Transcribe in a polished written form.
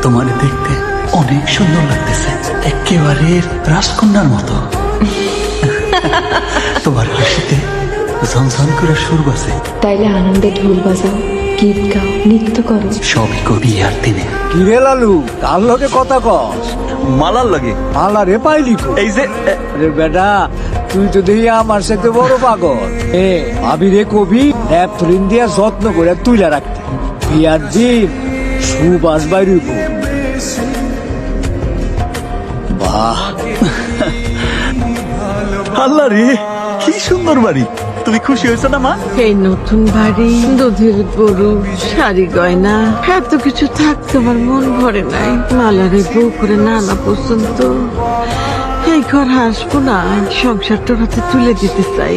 তোমার দেখতে অনেক সুন্দর লাগতেছে, একেবারে রাজকন্যার মতো। তোমার হাসিতে ঝনঝন করে সুর বাজে। তাইলে আনন্দে ঢোল বাজাও, গীত গাও, নৃত্য করো। সবই করবি আর দিনে। কিরে লালু, কার লগে কথা কস? মালার লাগে। মালা রে পাইলি কো? এই যে রে বেটা, তুই তো দেখি আমার সাথে বড় পাগল। ভাবি রে কবি ন্যাপথলিন দিয়া যত্ন করে তুইলা রাখতে, বিয়ার দিন সুবাস বাইরিব। বাহ, আল্লাহ রে, কি সুন্দর বাড়ি। তুমি খুশি হয়েছো না মা? এই নতুন বাড়ি, দুধের গরু, শাড়ি গয়না, এত কিছু থাকতে আমার মন ভরে নাই। মালারে বউ করে নানা পছন্দ, এই ঘর হাসবো না, সংসারটার হাতে তুলে দিতে চাই।